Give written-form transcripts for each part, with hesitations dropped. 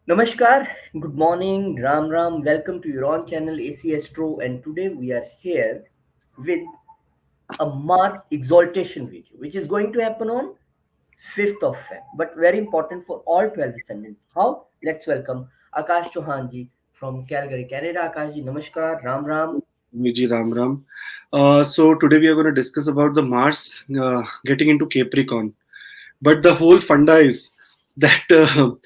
Namaskar, good morning, Ram Ram. Welcome to your own channel AC Astro, and today we are here with a Mars exaltation video, which is going to happen on 5th of Feb, but very important for all 12 ascendants. How? Let's welcome Akash Chauhan ji from Calgary, Canada. Akash ji, Namaskar, Ram Ram. Viji Ram Ram. So today we are going to discuss about the Mars getting into Capricorn. But the whole funda is that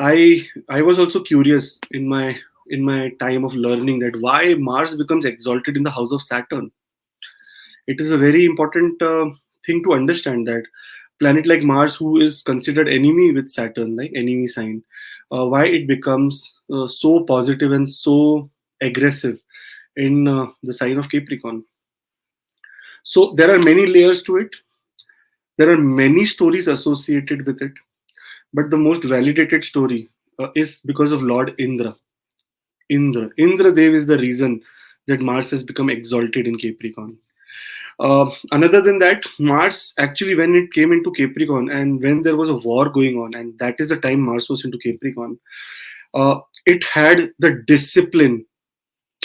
I was also curious in my time of learning that why Mars becomes exalted in the house of Saturn. It is a very important thing to understand that planet like Mars, who is considered enemy with Saturn, like enemy sign, why it becomes so positive and so aggressive in the sign of Capricorn. So there are many layers to it. There are many stories associated with it, but the most validated story is because of Lord Indra. Indra Dev is the reason that Mars has become exalted in Capricorn. Another than that, Mars actually, when it came into Capricorn and when there was a war going on, and that is the time Mars was into Capricorn, it had the discipline.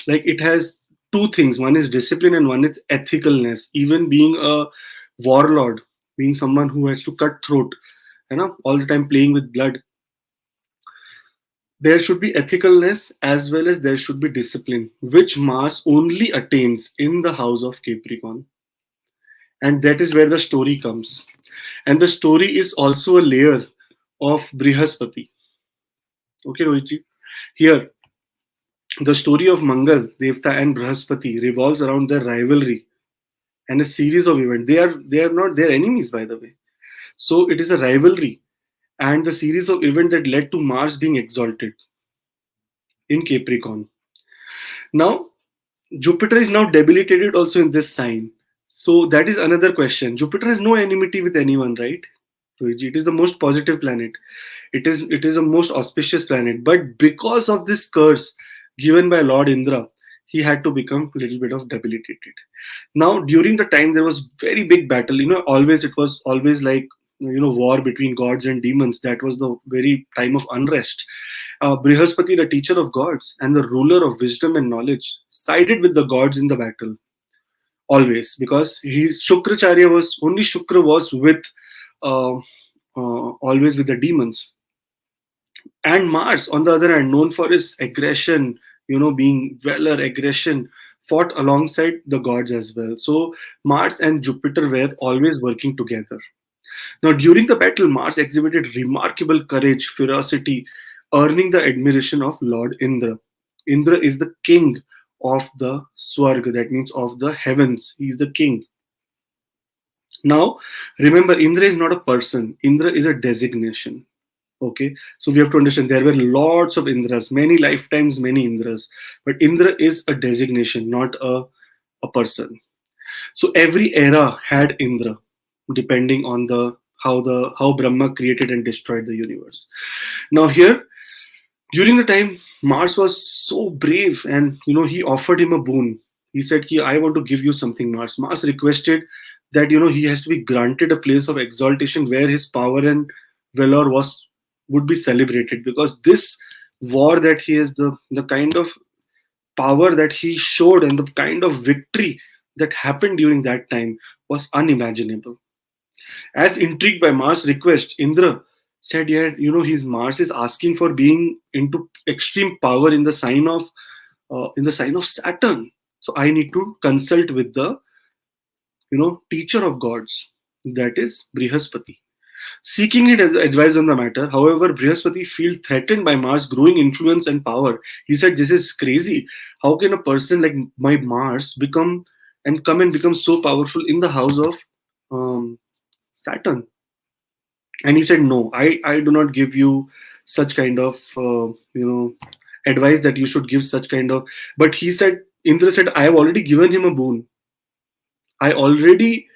Like it has two things: one is discipline and one is ethicalness. Even being a warlord, being someone who has to cut throat, all the time playing with blood, there should be ethicalness as well as there should be discipline, which Mars only attains in the house of Capricorn. And that is where the story comes. And the story is also a layer of Brihaspati. Okay, Rohitji. Here, the story of Mangal, Devta, and Brihaspati revolves around their rivalry and a series of events. They are not their enemies, by the way. So it is a rivalry and the series of events that led to Mars being exalted in Capricorn. Now, Jupiter is now debilitated also in this sign. So that is another question. Jupiter has no enmity with anyone, right? Luigi? It is the most positive planet. It is a most auspicious planet. But because of this curse given by Lord Indra, he had to become a little bit of debilitated. Now, during the time there was very big battle. Always it was always like war between gods and demons. That was the very time of unrest. Brihaspati, the teacher of gods and the ruler of wisdom and knowledge, sided with the gods in the battle always because his Shukracharya was only Shukra was with uh, always with the demons. And Mars, on the other hand, known for his aggression, being valor, aggression, fought alongside the gods as well. So Mars and Jupiter were always working together. Now, during the battle, Mars exhibited remarkable courage, ferocity, earning the admiration of Lord Indra. Indra is the king of the Swarga, that means of the heavens. He is the king. Now, remember, Indra is not a person, Indra is a designation. Okay, so we have to understand there were lots of Indras, many lifetimes, many Indras, but Indra is a designation, not a person. So every era had Indra, depending on how Brahma created and destroyed the universe. Now here, during the time, Mars was so brave, and he offered him a boon. He said, I want to give you something, Mars. Mars requested that he has to be granted a place of exaltation where his power and valor would be celebrated, because this war that he has, the kind of power that he showed and the kind of victory that happened during that time was unimaginable. As intrigued by Mars' request, Indra said, "Yeah, his Mars is asking for being into extreme power in the sign of Saturn. So I need to consult with the teacher of gods, that is Brihaspati." Seeking his advice on the matter, however, Brihaspati feels threatened by Mars' growing influence and power. He said, "This is crazy. How can a person like my Mars come and become so powerful in the house of Saturn?" And he said, "No, I do not give you such kind of advice that you should give such kind of." But Indra said, "I have already given him a boon. I already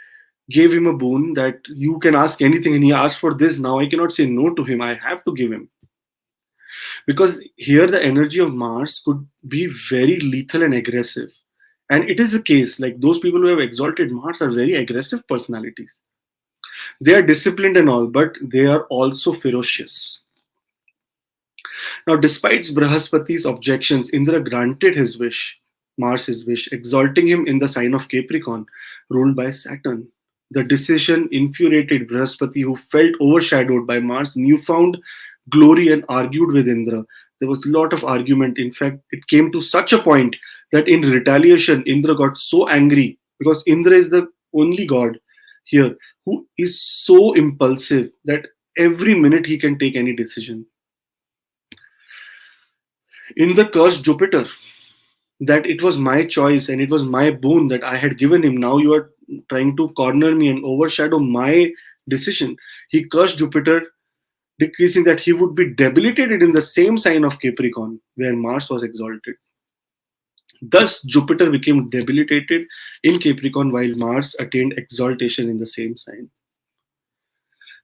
gave him a boon that you can ask anything, and he asked for this. Now I cannot say no to him. I have to give him." Because here the energy of Mars could be very lethal and aggressive. And it is a case like those people who have exalted Mars are very aggressive personalities. They are disciplined and all, but they are also ferocious. Now, despite Brahaspati's objections, Indra granted his wish, Mars his wish, exalting him in the sign of Capricorn, ruled by Saturn. The decision infuriated Brahaspati, who felt overshadowed by Mars' newfound glory and argued with Indra. There was a lot of argument. In fact, it came to such a point that in retaliation, Indra got so angry because Indra is the only god here who is so impulsive that every minute he can take any decision. Indra cursed Jupiter that it was my choice and it was my boon that I had given him. Now you are trying to corner me and overshadow my decision. He cursed Jupiter, decreasing that he would be debilitated in the same sign of Capricorn, where Mars was exalted. Thus, Jupiter became debilitated in Capricorn while Mars attained exaltation in the same sign.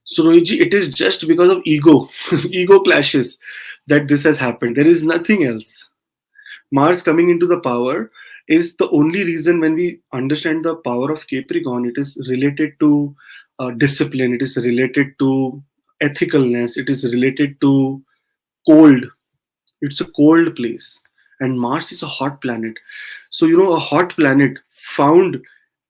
So, Rohitji, it is just because of ego, ego clashes that this has happened. There is nothing else. Mars coming into the power is the only reason when we understand the power of Capricorn, it is related to discipline, it is related to ethicalness, it is related to cold. It's a cold place. And Mars is a hot planet. So, a hot planet found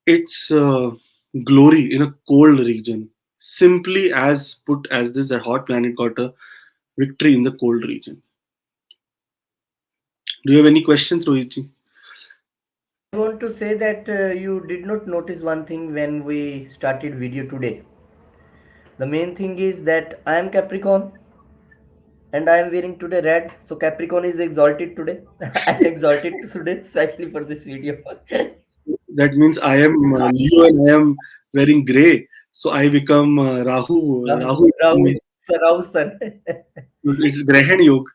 its glory in a cold region. Simply as put as this, that hot planet got a victory in the cold region. Do you have any questions, Rohitji? I want to say that you did not notice one thing when we started video today. The main thing is that I am Capricorn and I am wearing today red. So Capricorn is exalted today. I am exalted today, especially for this video. That means I am Leo and I am wearing gray. So I become Rahu. Rahu, Rahu, Rahu is Rahu's son. it's Grahan Yoga.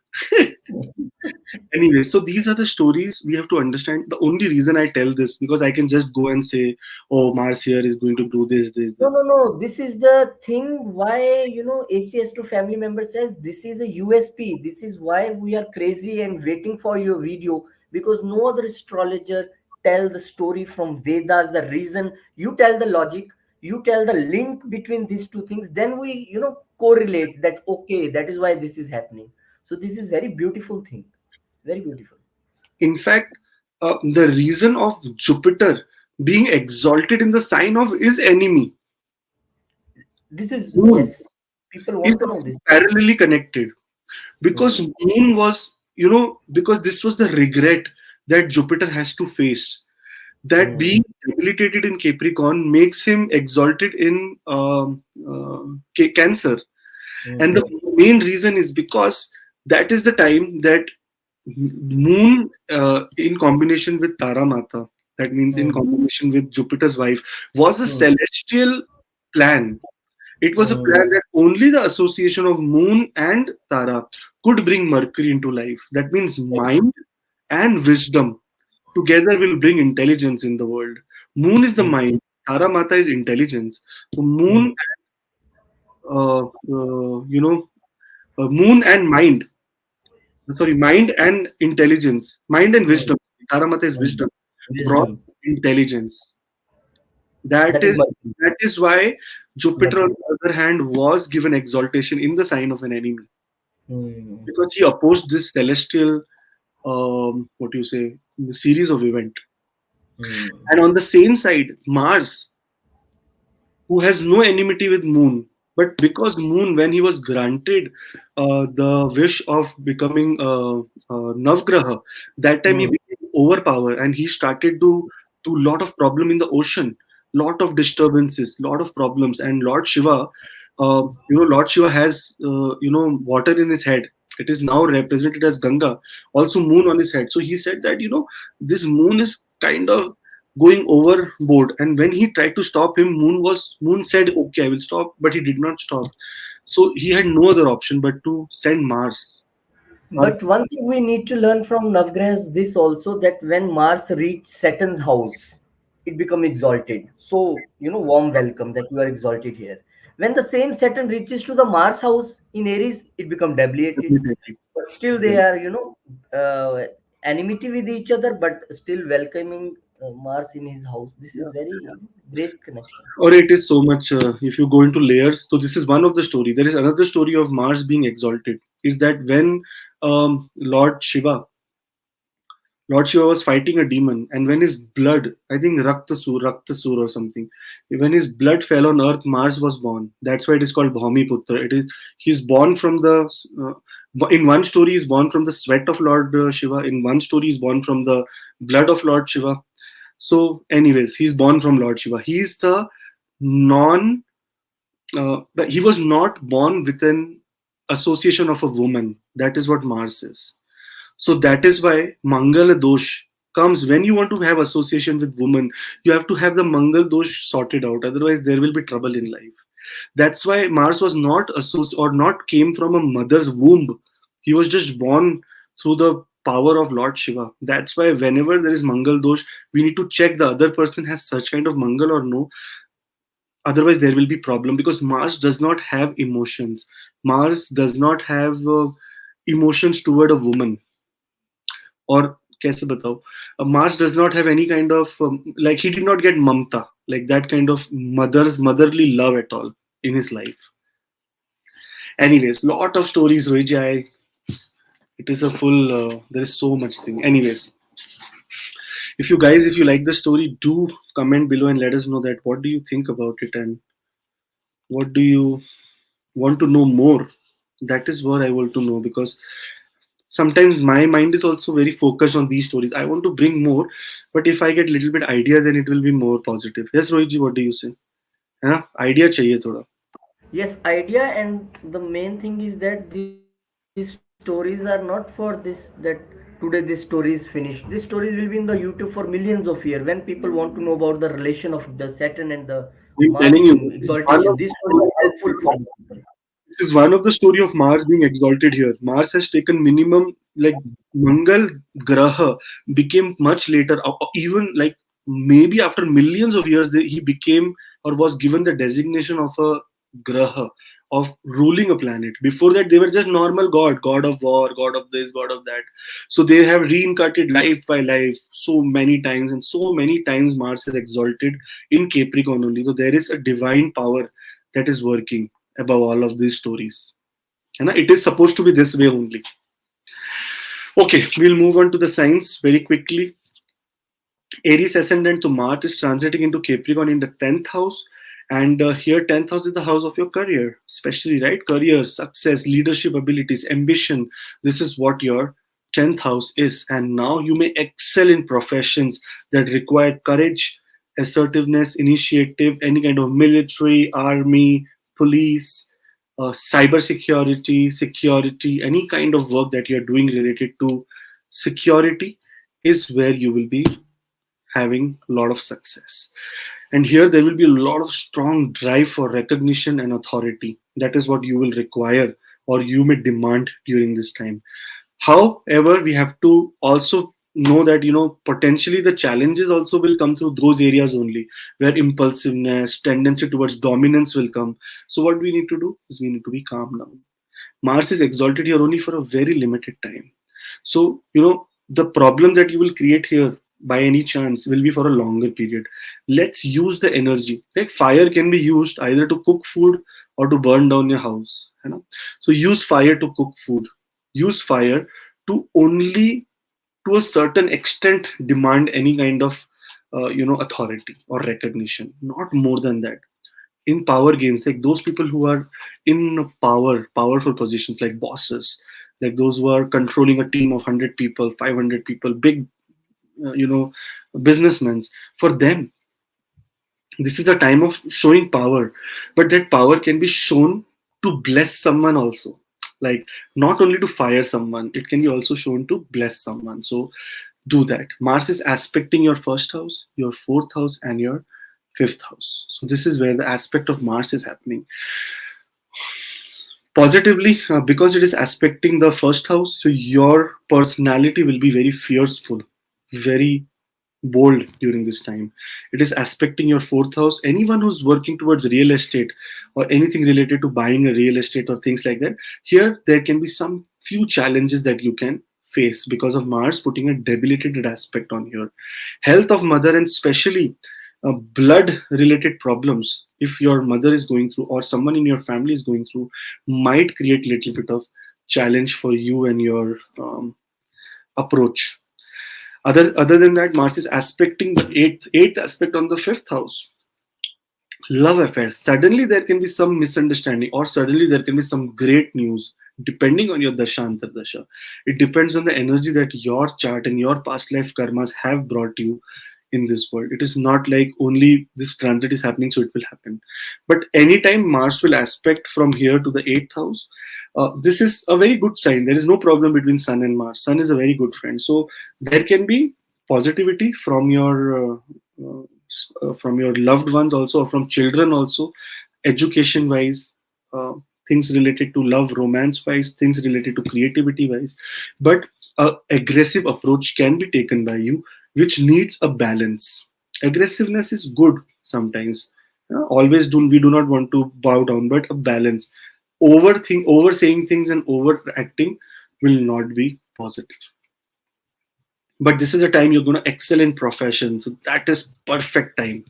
Anyway, so these are the stories we have to understand. The only reason I tell this because I can just go and say, "Oh, Mars here is going to do this, this, No, this." no, no. This is the thing why, ACS2 family member says this is a USP. This is why we are crazy and waiting for your video because no other astrologer tell the story from Vedas, the reason you tell the logic, you tell the link between these two things, then we, correlate that, okay, that is why this is happening. So this is very beautiful thing. Very beautiful. In fact, the reason of Jupiter being exalted in the sign of his enemy, This is, Moon, yes, people is want to know this. parallelly connected. Because Hmm. Moon was, because this was the regret that Jupiter has to face. That Hmm. being debilitated in Capricorn makes him exalted in Cancer. And the Hmm. main reason is because that is the time that Moon, in combination with Tara Mata, that means in Hmm. combination with Jupiter's wife, was a Hmm. celestial plan. It was a Hmm. plan that only the association of Moon and Tara could bring Mercury into life. That means mind and wisdom together will bring intelligence in the world. Moon is the Hmm. mind, Tara Mata is intelligence. So Hmm. Moon and mind, sorry, mind and intelligence, mind and Hmm. wisdom. Tara Mata is Hmm. wisdom, brought Wisdom. intelligence. That That is is Mercury. that is why Jupiter, on Mercury. the other hand, was given exaltation in the sign of an enemy Hmm. because he opposed this celestial, what do you say, series of event. Hmm. And on the same side, Mars, who has no enmity with Moon, but because Moon, when he was granted the wish of becoming Navgraha, that time he Hmm. became overpower and he started to do lot of problem in the ocean, lot of disturbances, lot of problems. And Lord Shiva, Lord Shiva has water in his head. It is now represented as Ganga, also Moon on his head. So he said that this Moon is kind of going overboard, and when he tried to stop him, Moon said, okay, I will stop, but he did not stop. So he had no other option but to send Mars. Our But one thing we need to learn from Navgraha is this also that when Mars reach Saturn's house, it become exalted. So, warm welcome that you are exalted here. When the same Saturn reaches to the Mars house in Aries, it become debilitated. But still they are, enmity with each other, but still welcoming Mars in his house. This is very great connection. or it is so much, if you go into layers. So this is one of the story. There is another story of Mars being exalted, is that when Lord Shiva. Lord Shiva was fighting a demon, and when his blood, I think Raktasur or something, when his blood fell on earth, Mars was born. That's why it is called Bhaumiputra. It is he's born from the. In one story, he's born from the sweat of Lord Shiva. In one story, he's born from the blood of Lord Shiva. So, anyways, he's born from Lord Shiva. He's the non. But he was not born with an association of a woman. That is what Mars is. So that is why Mangala Dosh comes when you want to have association with women. You have to have the Mangal Dosh sorted out. Otherwise, there will be trouble in life. That's why Mars was not or not came from a mother's womb. He was just born through the power of Lord Shiva. That's why whenever there is Mangal Dosh, we need to check the other person has such kind of Mangal or no. Otherwise, there will be problem because Mars does not have emotions. Mars does not have emotions toward a woman. Or कैसे बताओ, Mars does not have any kind of like he did not get mamta, like that kind of motherly love at all in his life. Anyways, lot of stories, Vijay. It is a full there is so much thing. Anyways, if you like the story, do comment below and let us know that what do you think about it and what do you want to know more. That is what I want to know because sometimes my mind is also very focused on these stories. I want to bring more, but if I get little bit idea, then it will be more positive. Yes, Rohit ji, what do you say? हाँ idea चाहिए थोड़ा. Yes, idea, and the main thing is that these stories are not for this that today this story is finished. These stories will be in the YouTube for millions of years when people want to know about the relation of the Saturn and the Mars in I'm telling you, exaltation. These stories are helpful for the people. this is one of the story of Mars being exalted here. Mars has taken minimum like Mangal Graha became much later, even like maybe after millions of years, he became or was given the designation of a Graha of ruling a planet. Before that, they were just normal god of war, god of this, god of that. So they have reincarnated life by life so many times, and so many times Mars has exalted in Capricorn only. So there is a divine power that is working above all of these stories. And it is supposed to be this way only. Okay, we'll move on to the signs very quickly. Aries ascendant to Mars is transiting into Capricorn in the 10th house. And here, 10th house is the house of your career, especially, right? Career, success, leadership abilities, ambition. This is what your 10th house is. And now you may excel in professions that require courage, assertiveness, initiative, any kind of military, army, police, cyber security, any kind of work that you're doing related to security is where you will be having a lot of success. And here there will be a lot of strong drive for recognition and authority. That is what you will require or you may demand during this time. However, we have to also know that potentially the challenges also will come through those areas only where impulsiveness, tendency towards dominance will come. So what we need to do is we need to be calm down. Mars is exalted here only for a very limited time. So, the problem that you will create here by any chance will be for a longer period. Let's use the energy. Like fire can be used either to cook food or to burn down your house. So use fire to cook food. Use fire to only to a certain extent demand any kind of authority or recognition. Not more than that. In power games, like those people who are in powerful positions, like bosses, like those who are controlling a team of 100 people, 500 people, big businessmen, for them this is a time of showing power, but that power can be shown to bless someone also, like not only to fire someone, it can be also shown to bless someone. So do that. Mars is aspecting your first house, your fourth house, and your fifth house. So this is where the aspect of Mars is happening. Positively, because it is aspecting the first house, so your personality will be very fierceful, very bold during this time. It is aspecting your fourth house. Anyone who's working towards real estate or anything related to buying a real estate or things like that, here there can be some few challenges that you can face because of Mars putting a debilitated aspect on here. Health of mother and especially blood related problems, if your mother is going through or someone in your family is going through, might create little bit of challenge for you and your approach. Other than that, Mars is aspecting the eighth aspect on the fifth house. Love affairs. Suddenly there can be some misunderstanding, or suddenly there can be some great news, depending on your dasha antardasha. It depends on the energy that your chart and your past life karmas have brought you in this world. It is not like only this transit is happening, so it will happen. But anytime Mars will aspect from here to the eighth house, this is a very good sign. There is no problem between Sun and Mars. Sun is a very good friend. So there can be positivity from your loved ones also, or from children also, education wise, uh, things related to love, romance wise, things related to creativity wise. But a aggressive approach can be taken by you, which needs a balance. Aggressiveness is good sometimes. Always we do not want to bow down, but a balance. Over saying things and overacting will not be positive. But this is a time you're going to excel in profession, so that is perfect time.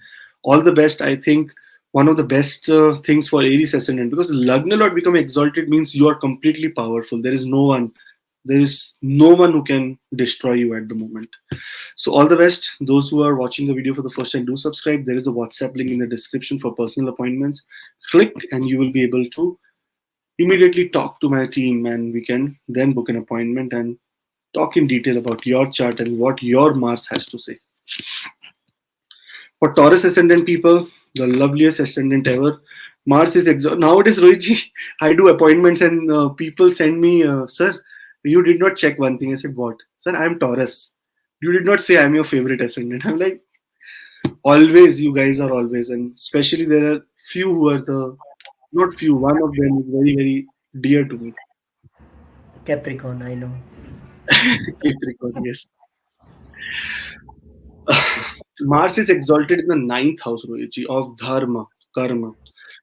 All the best. I think one of the best things for Aries ascendant, because Lagna Lord become exalted means you are completely powerful. There is no one who can destroy you at the moment. So all the best. Those who are watching the video for the first time, do subscribe. There is a WhatsApp link in the description for personal appointments. Click and you will be able to immediately talk to my team, and we can then book an appointment and talk in detail about your chart and what your Mars has to say. For Taurus ascendant people, the loveliest ascendant ever. Mars is nowadays, Rohitji, I do appointments and people send me, sir, you did not check one thing. I said, what? Sir, I'm Taurus. You did not say I'm your favorite ascendant. I'm like, always, you guys are always. And especially there are few who are not few, one of them is very, very dear to me. Capricorn, I know. Capricorn, yes. Mars is exalted in the ninth house, Rohitji, of Dharma, Karma,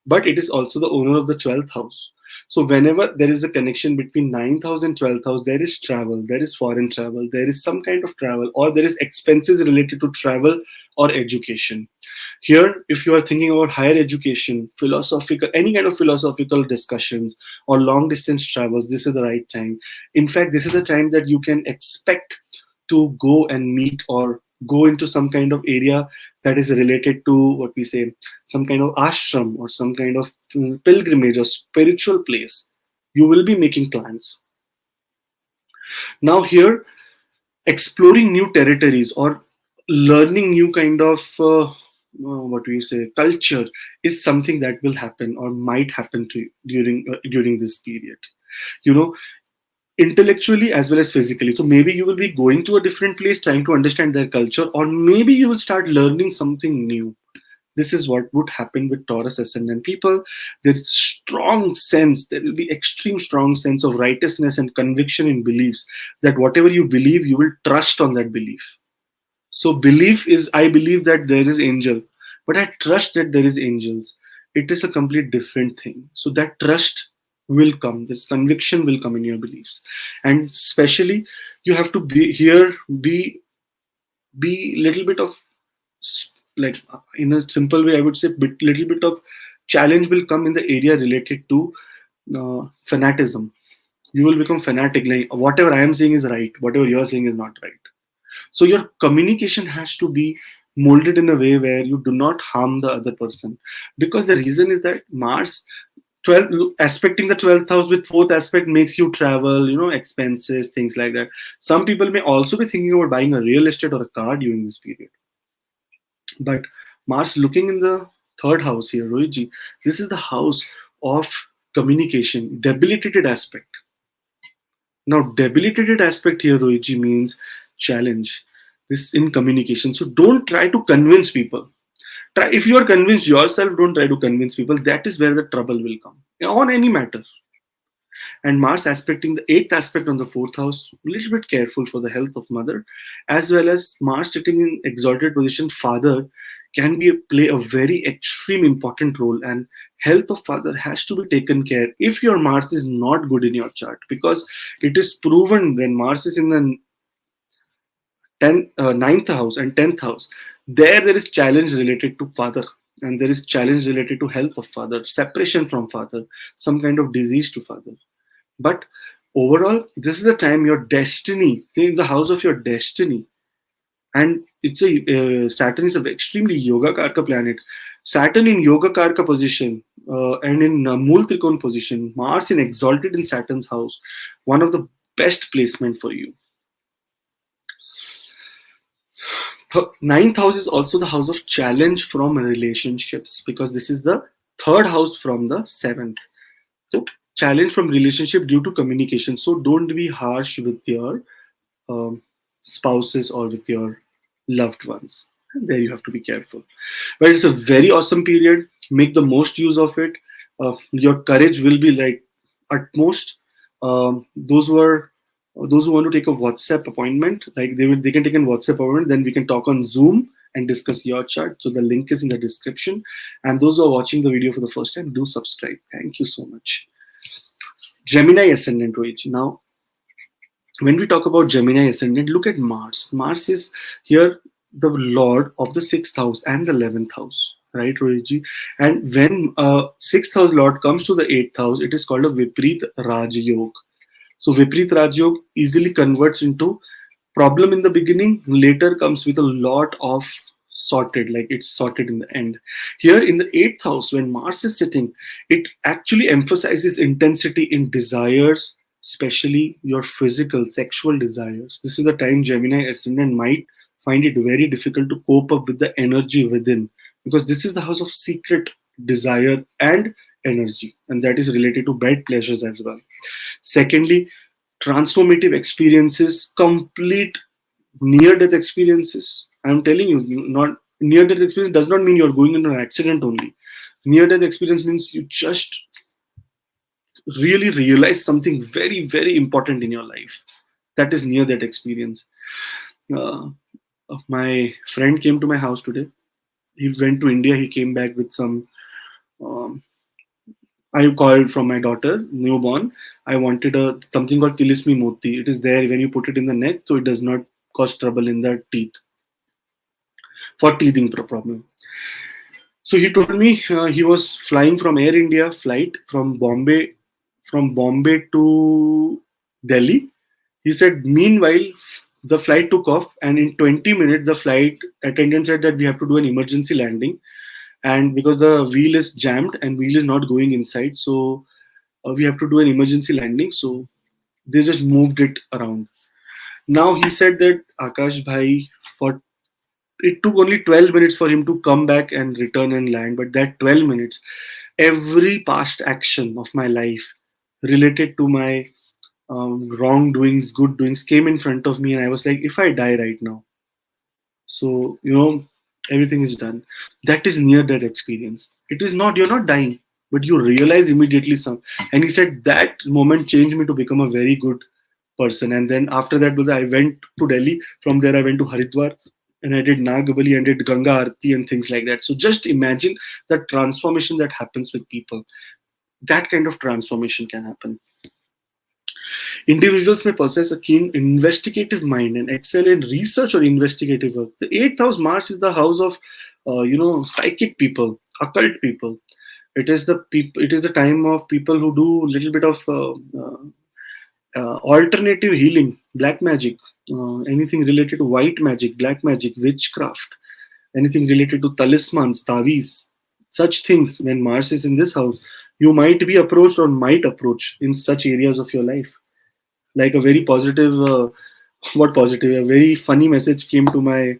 but it is also the owner of the 12th house. So, whenever there is a connection between ninth house and 12th house, there is travel, there is foreign travel, there is some kind of travel, or there is expenses related to travel or education. Here, if you are thinking about higher education, philosophical, any kind of philosophical discussions or long distance travels, this is the right time. In fact, this is the time that you can expect to go and meet or go into some kind of area that is related to what we say, some kind of ashram or some kind of pilgrimage or spiritual place. You will be making plans. Now, here, exploring new territories or learning new kind of what do you say, culture is something that will happen or might happen to you during this period. You know, intellectually as well as physically. So maybe you will be going to a different place trying to understand their culture, or maybe you will start learning something new. This is what would happen with Taurus ascendant people. There is strong sense, there will be extreme strong sense of righteousness and conviction in beliefs, that whatever you believe, you will trust on that belief. So belief is, I believe that there is angel, but I trust that there is angels. It is a complete different thing. So that trust will come. This conviction will come in your beliefs, and especially you have to be here. Be little bit of like in a simple way, I would say, little bit of challenge will come in the area related to fanatism. You will become fanatic. Like whatever I am saying is right, whatever you are saying is not right. So your communication has to be molded in a way where you do not harm the other person. Because the reason is that Mars 12 aspecting the 12th house with fourth aspect makes you travel, expenses, things like that. Some people may also be thinking about buying a real estate or a car during this period. But Mars looking in the third house here, Rohitji, this is the house of communication, debilitated aspect. Now, debilitated aspect here, Rohitji, means challenge. This in communication. So don't try to convince people. Try, if you are convinced yourself, don't try to convince people. That is where the trouble will come on any matter. And Mars aspecting the eighth aspect on the fourth house, a little bit careful for the health of mother, as well as Mars sitting in exalted position, father can play a very extreme important role, and health of father has to be taken care if your Mars is not good in your chart, because it is proven when Mars is in the ninth house and 10th house, there is challenge related to father, and there is challenge related to health of father, separation from father, some kind of disease to father. But Overall, this is the time your destiny, in the house of your destiny, and it's a Saturn is an extremely yoga karka planet. Saturn in yoga karka position, and in mool trikon position, Mars in exalted in Saturn's house, one of the best placement for you. Ninth house is also the house of challenge from relationships, because this is the third house from the seventh. So challenge from relationship due to communication. So don't be harsh with your um, spouses or with your loved ones. And there you have to be careful. But it's a very awesome period. Make the most use of it. Your courage will be like utmost. Those who are those who want to take a WhatsApp appointment, like they can take a WhatsApp appointment. Then we can talk on Zoom and discuss your chart. So the link is in the description. And those who are watching the video for the first time, do subscribe. Thank you so much. Gemini ascendant, Rohit. Now, when we talk about Gemini ascendant, look at Mars. Mars is here the lord of the sixth house and the 11th house, right, Rohitji? And when sixth house lord comes to the eighth house, it is called a Viprit Raj Yog. So Viprit Raj Yog easily converts into problem in the beginning, later comes with a lot of sorted, like it's sorted in the end. Here in the eighth house, when Mars is sitting, it actually emphasizes intensity in desires, especially your physical sexual desires. This is the time Gemini ascendant might find it very difficult to cope up with the energy within, because this is the house of secret desire and energy, and that is related to bed pleasures as well. Secondly, transformative experiences, complete near death experiences. I'm telling you, not near death experience does not mean you're going into an accident only. Near death experience means you just really realize something very, very important in your life. That is near death experience. Uh, my friend came to my house today. He went to India. He came back with some. Um, I called from my daughter, newborn. I wanted a something called Tilismi Moti. It is there when you put it in the neck, so it does not cause trouble in the teeth for teething problem. So he told me he was flying from Air India flight from Bombay to Delhi. He said, meanwhile, the flight took off, and in 20 minutes, the flight attendant said that we have to do an emergency landing, and because the wheel is jammed and wheel is not going inside, so we have to do an emergency landing. So they just moved it around. Now he said that Akash Bhai, for it took only 12 minutes for him to come back and return and land, but that 12 minutes, every past action of my life related to my wrongdoings, good doings came in front of me, and I was like, if I die right now, so everything is done. That is near death experience. It is not, you're not dying, but you realize immediately some. And he said that moment changed me to become a very good person. And then after that, I went to Delhi. From there, I went to Haridwar, and I did Nagabali and did Ganga Arti and things like that. So just imagine the transformation that happens with people. That kind of transformation can happen. Individuals may possess a keen investigative mind and excel in research or investigative work. The eighth house Mars is the house of, psychic people, occult people. It is the It is the time of people who do a little bit of alternative healing, black magic, anything related to white magic, black magic, witchcraft, anything related to talismans, tavis, such things. When Mars is in this house, you might be approached or might approach in such areas of your life. Like a very positive, what positive, a very funny message came to my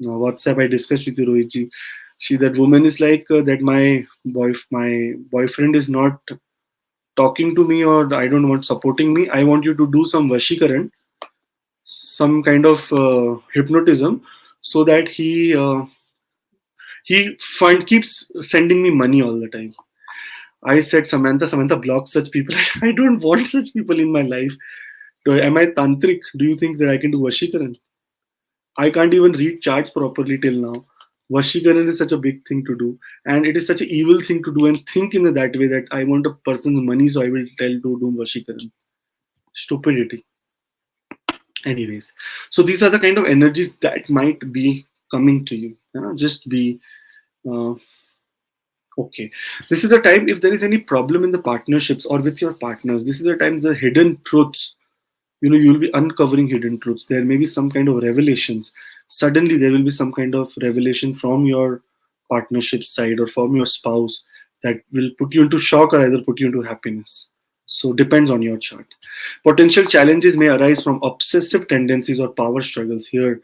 WhatsApp. I discussed with you, Rohitji. That woman is like that. My boyfriend is not talking to me, or I don't want supporting me. I want you to do some vashikaran, some kind of hypnotism, so that he keeps sending me money all the time. I said, Samantha, block such people. I don't want such people in my life. Am I tantric? Do you think that I can do vashikaran? I can't even read charts properly till now. Vashikaran is such a big thing to do, and it is such an evil thing to do and think in that way that I want a person's money, so I will tell to do vashikaran. Stupidity. Anyways, so these are the kind of energies that might be coming to you. Just be uh, Okay. This is the time if there is any problem in the partnerships or with your partners. This is the time the hidden truths, you will be uncovering hidden truths. There may be some kind of revelations. Suddenly there will be some kind of revelation from your partnership side or from your spouse that will put you into shock or either put you into happiness. So depends on your chart. Potential challenges may arise from obsessive tendencies or power struggles here.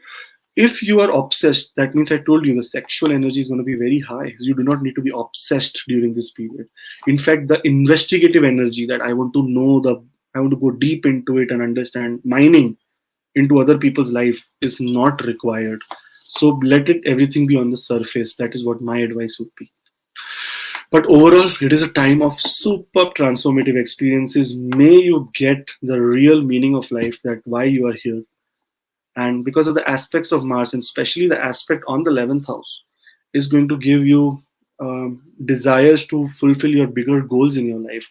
If you are obsessed, that means I told you the sexual energy is going to be very high. You do not need to be obsessed during this period. In fact, the investigative energy that I want to go deep into it and understand mining into other people's life is not required. So let it everything be on the surface. That is what my advice would be. But overall, it is a time of superb transformative experiences. May you get the real meaning of life, that why you are here. And because of the aspects of Mars, and especially the aspect on the 11th house, is going to give you desires to fulfill your bigger goals in your life.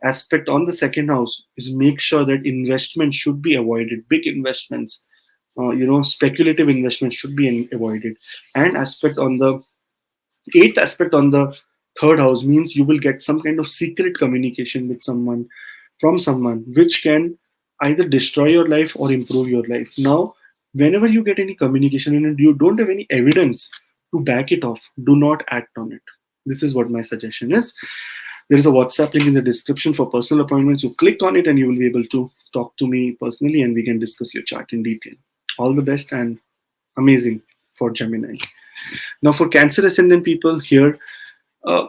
Aspect on the second house is make sure that investment should be avoided, big investments, speculative investments should be avoided. And aspect on the eighth aspect on the third house means you will get some kind of secret communication with someone, from someone, which can either destroy your life or improve your life. Now, whenever you get any communication and you don't have any evidence to back it off, do not act on it. This is what my suggestion is. There is a WhatsApp link in the description for personal appointments. You click on it and you will be able to talk to me personally and we can discuss your chart in detail. All the best and amazing for Gemini. Now, for Cancer ascendant people here, uh,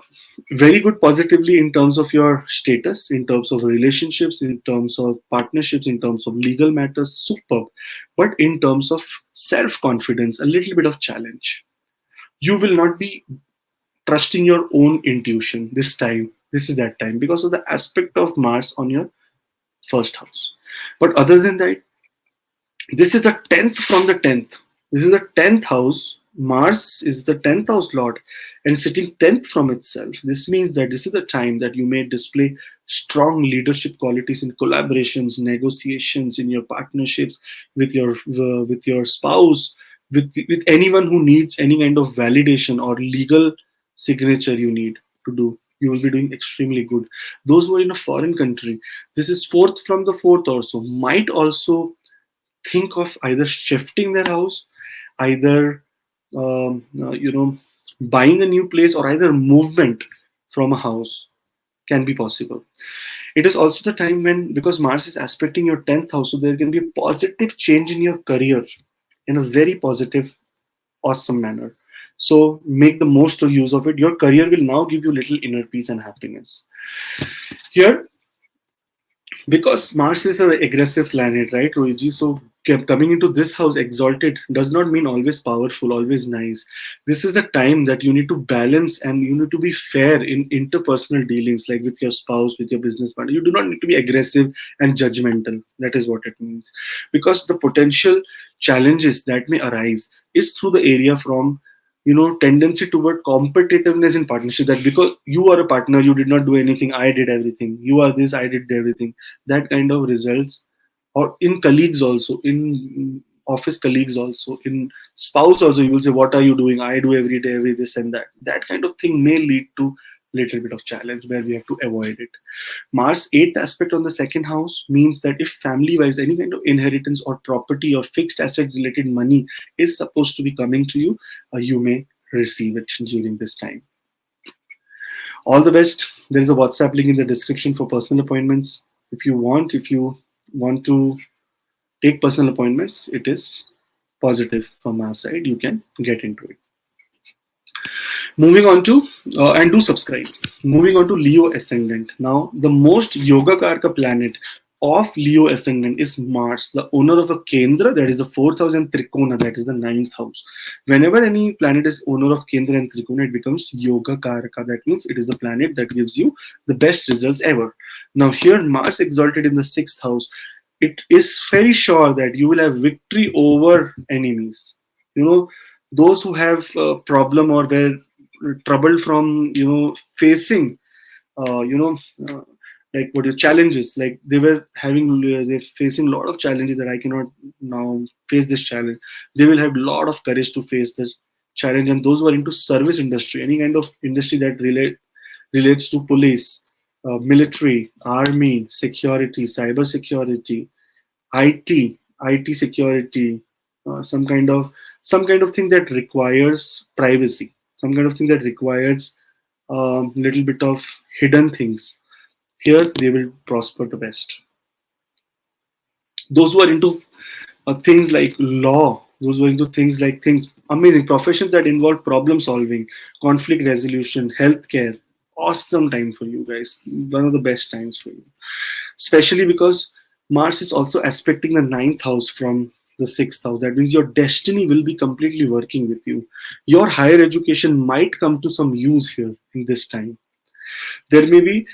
very good positively in terms of your status, in terms of relationships, in terms of partnerships, in terms of legal matters, superb. But in terms of self confidence, a little bit of challenge. You will not be trusting your own intuition this time. This is that time because of the aspect of Mars on your first house. But other than that, this is the 10th from the 10th. This is the 10th house. Mars is the 10th house lord and sitting 10th from itself. This means that this is the time that you may display strong leadership qualities in collaborations, negotiations, in your partnerships with your spouse, with anyone who needs any kind of validation or legal signature you need to do. You will be doing extremely good. Those who are in a foreign country, this is fourth from the fourth also, might also think of either shifting their house, either buying a new place, or either movement from a house can be possible. It is also the time when, because Mars is aspecting your 10th house, so there can be a positive change in your career in a very positive, awesome manner. So make the most of use of it. Your career will now give you little inner peace and happiness. Here, because Mars is an aggressive planet, right, Rohiji? So coming into this house exalted does not mean always powerful, always nice. This is the time that you need to balance and you need to be fair in interpersonal dealings, like with your spouse, with your business partner. You do not need to be aggressive and judgmental. That is what it means. Because the potential challenges that may arise is through the area from tendency toward competitiveness in partnership, that because you are a partner, you did not do anything, I did everything, you are this, I did everything, that kind of results. Or in colleagues also, in office colleagues also, in spouse also, you will say, what are you doing, I do every day, every this and that. That kind of thing may lead to little bit of challenge where we have to avoid it. Mars 8th aspect on the second house means that if family wise any kind of inheritance or property or fixed asset related money is supposed to be coming to you, you may receive it during this time. All the best. There is a WhatsApp link in the description for personal appointments. If you want to take personal appointments, it is positive from our side. You can get into it. Moving on to, and do subscribe. Moving on to Leo ascendant. Now, the most yoga karka planet of Leo ascendant is Mars, the owner of a Kendra, that is the fourth house, and Trikona, that is the ninth house. Whenever any planet is owner of Kendra and Trikona, it becomes yoga karaka. That means it is the planet that gives you the best results ever. Now, here Mars exalted in the sixth house, it is very sure that you will have victory over enemies. Those who have a problem or were troubled from facing uh, you know uh, like what your challenges, like they're facing a lot of challenges that I cannot now face this challenge. They will have a lot of courage to face this challenge. And those who are into service industry, any kind of industry that relates to police, military, army, security, cyber security, IT security, some kind of thing that requires privacy, some kind of thing that requires little bit of hidden things. Here they will prosper the best. Those who are into things like law, those who are into things amazing professions that involve problem solving, conflict resolution, healthcare. Awesome time for you guys. One of the best times for you, especially because Mars is also aspecting the ninth house from the sixth house. That means your destiny will be completely working with you. Your higher education might come to some use here in this time. There may be,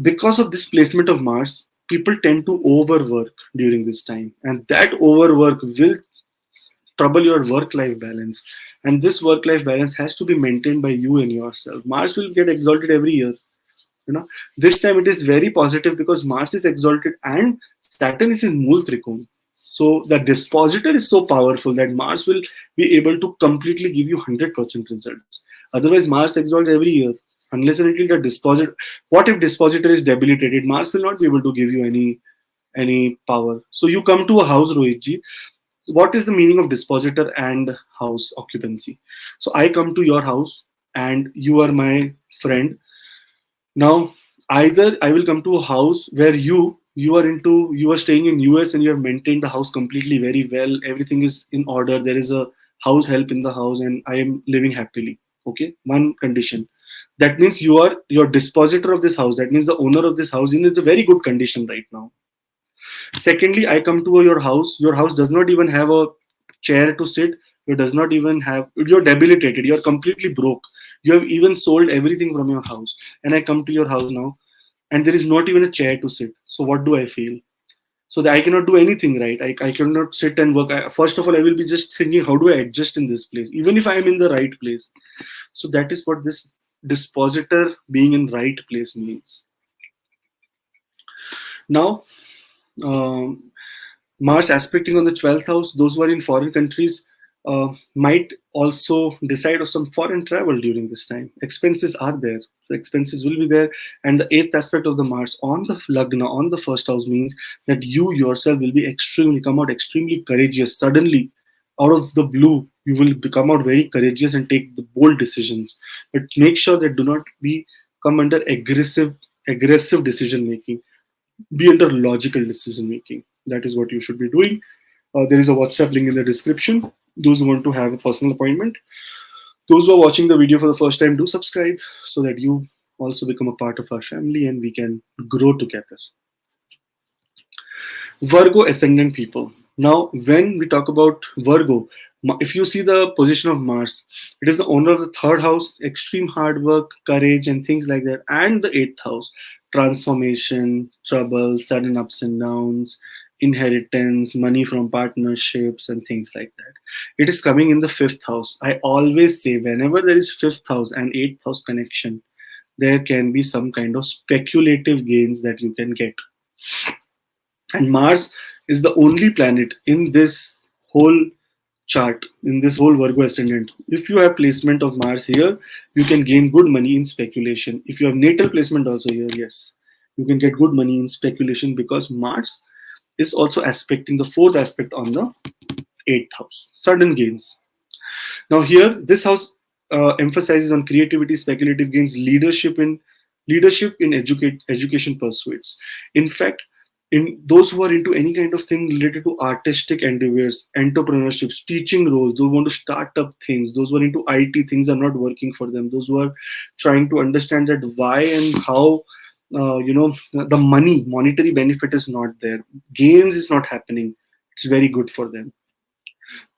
because of this placement of Mars, people tend to overwork during this time, and that overwork will trouble your work life balance. And this work life balance has to be maintained by you and yourself. Mars will get exalted every year. This time it is very positive because Mars is exalted and Saturn is in Mool Trikon. So the dispositor is so powerful that Mars will be able to completely give you 100% results. Otherwise, Mars exalts every year. Unless and until the dispositor, what if dispositor is debilitated? Mars will not be able to give you any power. So you come to a house, Rohitji. What is the meaning of dispositor and house occupancy? So I come to your house and you are my friend. Now, either I will come to a house where you are staying in US and you have maintained the house completely very well. Everything is in order. There is a house help in the house, and I am living happily. Okay, one condition. That means you are your dispositor of this house. That means the owner of this house is a very good condition right now. Secondly, I come to your house. Your house does not even have a chair to sit. You does not even have. You're debilitated. You're completely broke. You have even sold everything from your house. And I come to your house now, and there is not even a chair to sit. So what do I feel? So that I cannot do anything, right? I cannot sit and work. First of all, I will be just thinking, how do I adjust in this place, even if I am in the right place. So that is what this dispositor being in right place means. Now, um, Mars aspecting on the 12th house, those who are in foreign countries might also decide of some foreign travel during this time. Expenses are there. The expenses will be there. And the eighth aspect of the Mars on the Lagna, on the first house, means that you yourself will be come out extremely courageous. Suddenly, out of the blue, you will become out very courageous and take the bold decisions. But make sure that do not be come under aggressive decision making. Be under logical decision making. That is what you should be doing. There is a WhatsApp link in the description. Those who want to have a personal appointment. Those who are watching the video for the first time, do subscribe so that you also become a part of our family and we can grow together. Virgo ascendant people. Now, when we talk about Virgo, if you see the position of Mars, it is the owner of the third house, extreme hard work, courage, and things like that, and the eighth house, transformation, trouble, sudden ups and downs, inheritance, money from partnerships, and things like that. It is coming in the fifth house. I always say, whenever there is fifth house and eighth house connection, there can be some kind of speculative gains that you can get. And Mars is the only planet in this whole chart, in this whole Virgo ascendant. If you have placement of Mars here, you can gain good money in speculation. If you have natal placement also here, yes, you can get good money in speculation because Mars is also aspecting the fourth aspect on the eighth house, sudden gains. Now here, this house emphasizes on creativity, speculative gains, leadership in education pursuits. In fact, in those who are into any kind of thing related to artistic endeavors, entrepreneurships, teaching roles, those who want to start up things, those who are into IT, things are not working for them, those who are trying to understand that why and how, the monetary benefit is not there, gains is not happening, it's very good for them.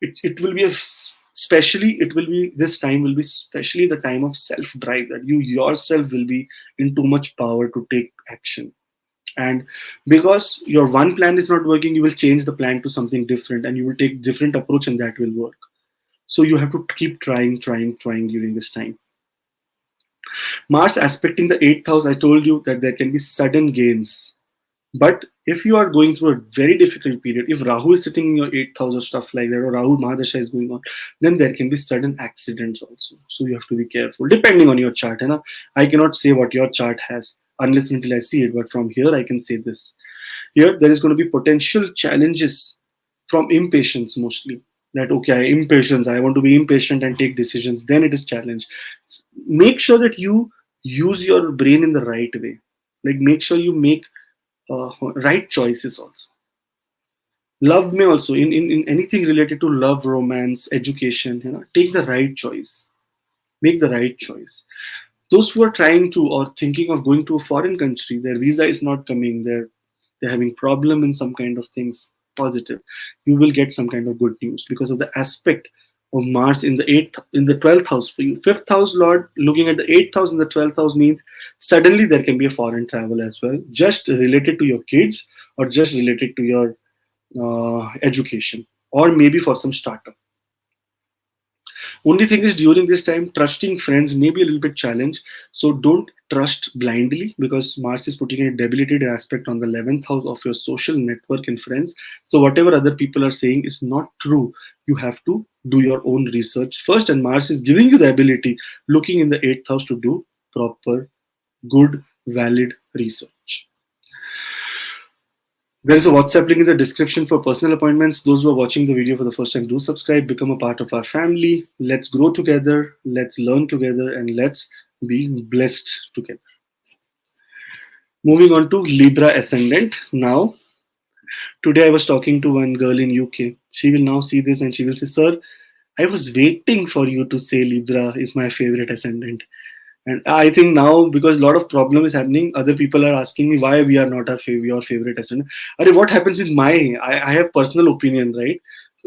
It will be especially it will be this time will be especially the time of self drive, that you yourself will be in too much power to take action. And because your one plan is not working, you will change the plan to something different and you will take different approach and that will work. So you have to keep trying during this time. Mars aspecting the eighth house, I told you that there can be sudden gains, but If you are going through a very difficult period, if Rahu is sitting in your 8th house or stuff like that, or Rahu Mahadasha is going on, then there can be sudden accidents also. So you have to be careful, depending on your chart. You know? I cannot say what your chart has unless until I see it, but from here I can say this. Here, there is going to be potential challenges from impatience mostly. That, okay, impatience, I want to be impatient and take decisions, then it is challenge. Make sure that you use your brain in the right way. Like, make sure you make right choices also. Love may also, in anything related to love, romance, education, take the right choice. Make the right choice. Those who are trying to or thinking of going to a foreign country, their visa is not coming, they're having problem in some kind of things positive, you will get some kind of good news because of the aspect of Mars in the 8th, in the 12th house for you. 5th house lord looking at the 8th house in the 12th house means suddenly there can be a foreign travel as well, just related to your kids or just related to your education, or maybe for some startup. Only thing is, during this time, trusting friends may be a little bit challenge. So don't trust blindly, because Mars is putting a debilitated aspect on the 11th house of your social network and friends. So whatever other people are saying is not true. You have to do your own research first, and Mars is giving you the ability, looking in the 8th house, to do proper, good, valid research. There is a WhatsApp link in the description for personal appointments. Those who are watching the video for the first time, do subscribe, become a part of our family. Let's grow together, let's learn together, and let's be blessed together. Moving on to Libra ascendant. Now, today I was talking to one girl in UK. She will now see this and she will say, "Sir, I was waiting for you to say Libra is my favorite ascendant." And I think now, because a lot of problem is happening, other people are asking me why we are not your favorite ascendant. What happens with I have personal opinion, right?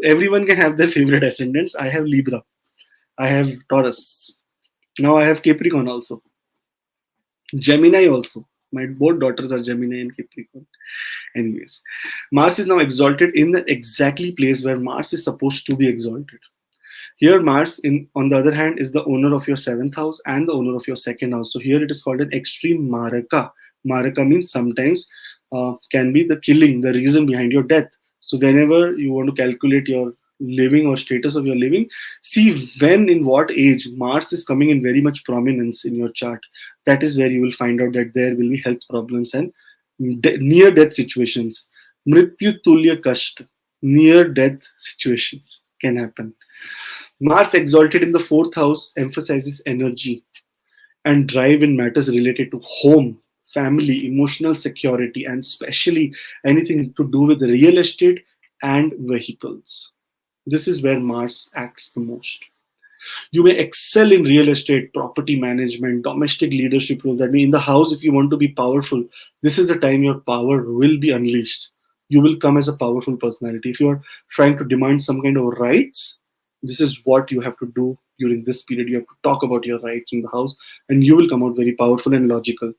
Everyone can have their favorite ascendants. I have Libra. I have Taurus. Now I have Capricorn also. Gemini also. My both daughters are Gemini and Capricorn. Anyways, Mars is now exalted in the exactly place where Mars is supposed to be exalted. Here, Mars, on the other hand, is the owner of your 7th house and the owner of your 2nd house. So here it is called an extreme maraka. Maraka means sometimes can be the killing, the reason behind your death. So whenever you want to calculate your living or status of your living, see when, in what age Mars is coming in very much prominence in your chart. That is where you will find out that there will be health problems and near death situations. Mrityu tulya kashta, near death situations can happen. Mars exalted in the 4th house emphasizes energy and drive in matters related to home, family, emotional security, and especially anything to do with real estate and vehicles. This is where Mars acts the most. You may excel in real estate, property management, domestic leadership roles. That means in the house, if you want to be powerful, this is the time your power will be unleashed. You will come as a powerful personality. If you are trying to demand some kind of rights, this is what you have to do during this period. You have to talk about your rights in the house, and you will come out very powerful and logical.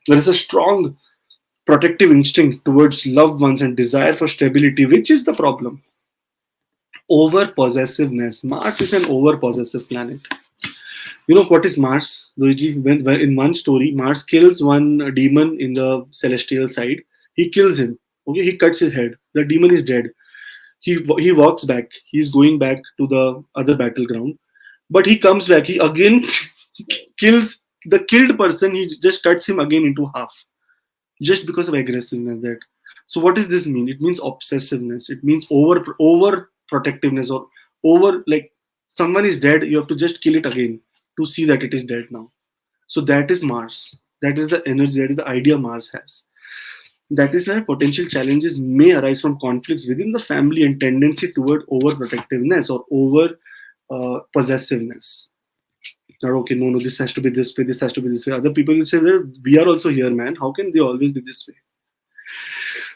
There is a strong protective instinct towards loved ones and desire for stability, which is the problem. Over possessiveness. Mars is an over possessive planet. You know what is Mars, Luigi? When in one story, Mars kills one demon in the celestial side. He kills him. Okay, he cuts his head. The demon is dead. He walks back. He's going back to the other battleground, but he comes back. He again kills the killed person. He just cuts him again into half, just because of aggressiveness. That. So what does this mean? It means obsessiveness. It means over protectiveness, or over, like, someone is dead. You have to just kill it again to see that it is dead now. So that is Mars. That is the energy. That is the idea Mars has. That is why potential challenges may arise from conflicts within the family and tendency toward overprotectiveness or over possessiveness. Or, okay, no, this has to be this way, this has to be this way. Other people will say, well, we are also here, man. How can they always be this way?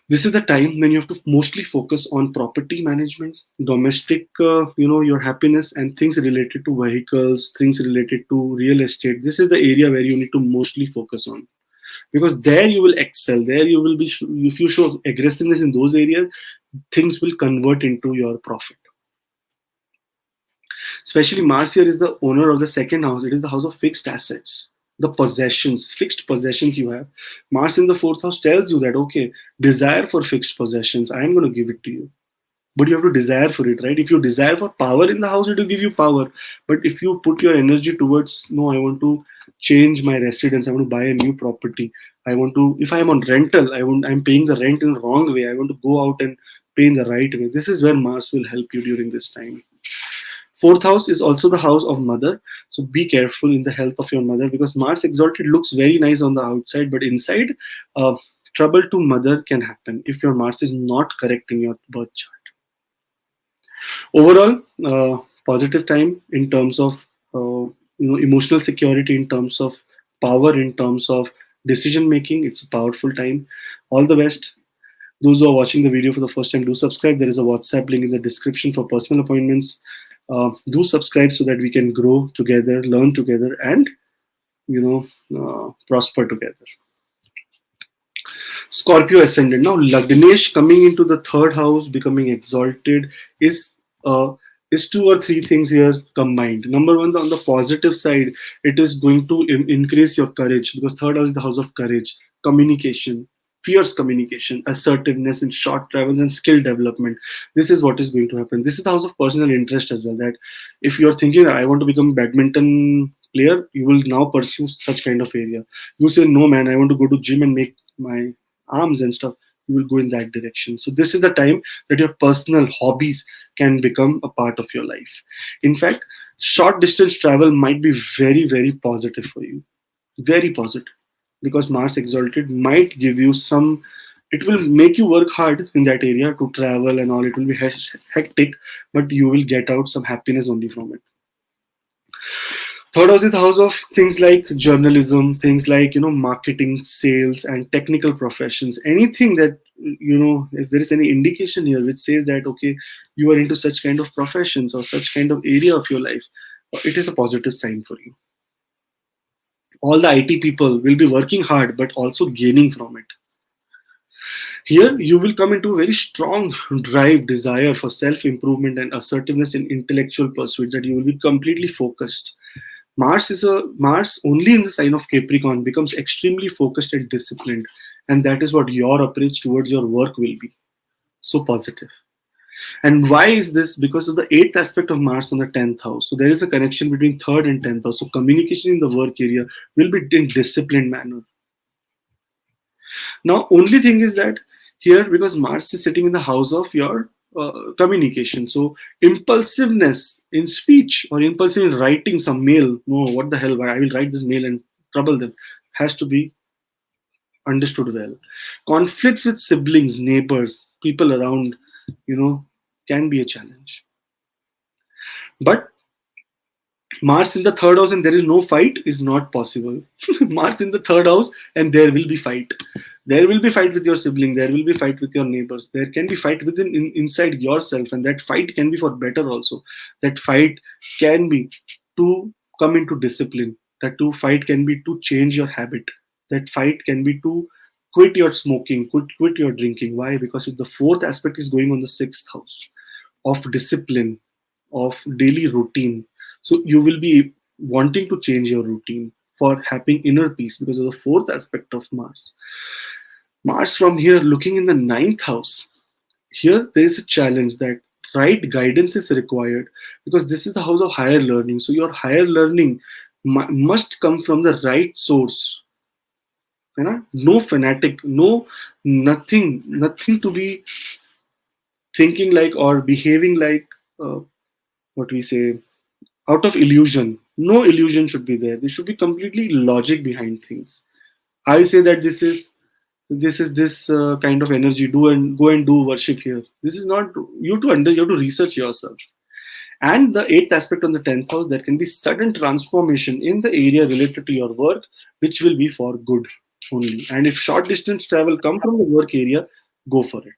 This is the time when you have to mostly focus on property management, domestic, your happiness, and things related to vehicles, things related to real estate. This is the area where you need to mostly focus on, because there you will excel. There you will be, if you show aggressiveness in those areas, things will convert into your profit. Especially Mars here is the owner of the 2nd house. It is the house of fixed assets. the possessions, fixed possessions you have. Mars in the fourth house tells you that, okay, desire for fixed possessions, I am going to give it to you. But you have to desire for it, right? If you desire for power in the house, it will give you power. But if you put your energy towards, no, I want to change my residence, I want to buy a new property, I want to, if I am on rental, I'm paying the rent in the wrong way, I want to go out and pay in the right way. This is where Mars will help you during this time. Fourth house is also the house of mother. So be careful in the health of your mother, because Mars exalted looks very nice on the outside, but inside, uh, trouble to mother can happen if your Mars is not correct in your birth chart. Overall, positive time in terms of emotional security, in terms of power, in terms of decision making. It's a powerful time. All the best. Those who are watching the video for the first time, do subscribe. There is a WhatsApp link in the description for personal appointments. Do subscribe so that we can grow together, learn together, and prosper together. Scorpio ascendant. Now Lagnesh coming into the third house, becoming exalted, is uh, is two or three things here combined. Number one, on the positive side, it is going to increase your courage, because third house is the house of courage, communication, fierce communication, assertiveness in short travels, and skill development. This is what is going to happen. This is the house of personal interest as well. That if you are thinking that I want to become a badminton player, you will now pursue such kind of area. You say, no man, I want to go to gym and make my arms and stuff. You will go in that direction. So this is the time that your personal hobbies can become a part of your life. In fact, short distance travel might be very, very positive for you. Very positive. Because Mars exalted might give you some, it will make you work hard in that area to travel and all. It will be hectic, but you will get out some happiness only from it. Third house is the house of things like journalism, things like marketing, sales, and technical professions. Anything that if there is any indication here which says that okay, you are into such kind of professions or such kind of area of your life, it is a positive sign for you. All the IT people will be working hard, but also gaining from it. Here, you will come into a very strong drive, desire for self improvement and assertiveness in intellectual pursuits, that you will be completely focused. Mars only in the sign of Capricorn becomes extremely focused and disciplined, and that is what your approach towards your work will be. So positive. And why is this? Because of the eighth aspect of Mars on the 10th house. So there is a connection between third and 10th house. So communication in the work area will be in disciplined manner. Now, only thing is that here, because Mars is sitting in the house of your communication, so impulsiveness in speech or impulsive in writing some mail, no, what the hell, why I will write this mail and trouble them, has to be understood well. Conflicts with siblings, neighbors, people around, can be a challenge. But Mars in the third house and there is no fight is not possible. Mars in the third house and there will be fight. There will be fight with your sibling. There will be fight with your neighbors. There can be fight within inside yourself, and that fight can be for better also. That fight can be to come into discipline. That to fight can be to change your habit. That fight can be to quit your smoking, quit your drinking. Why? Because the fourth aspect is going on the sixth house of discipline, of daily routine. So you will be wanting to change your routine for having inner peace because of the fourth aspect of Mars. Mars from here looking in the ninth house. Here there is a challenge that right guidance is required, because this is the house of higher learning. So your higher learning must come from the right source. No fanatic, no nothing to be thinking like or behaving like what we say out of illusion. No illusion should be there. There should be completely logic behind things. I say that this is this kind of energy. Do and go and do worship here. This is not you to you have to research yourself. And the eighth aspect on the 10th house, there can be sudden transformation in the area related to your work, which will be for good only. And if short distance travel come from the work area, go for it.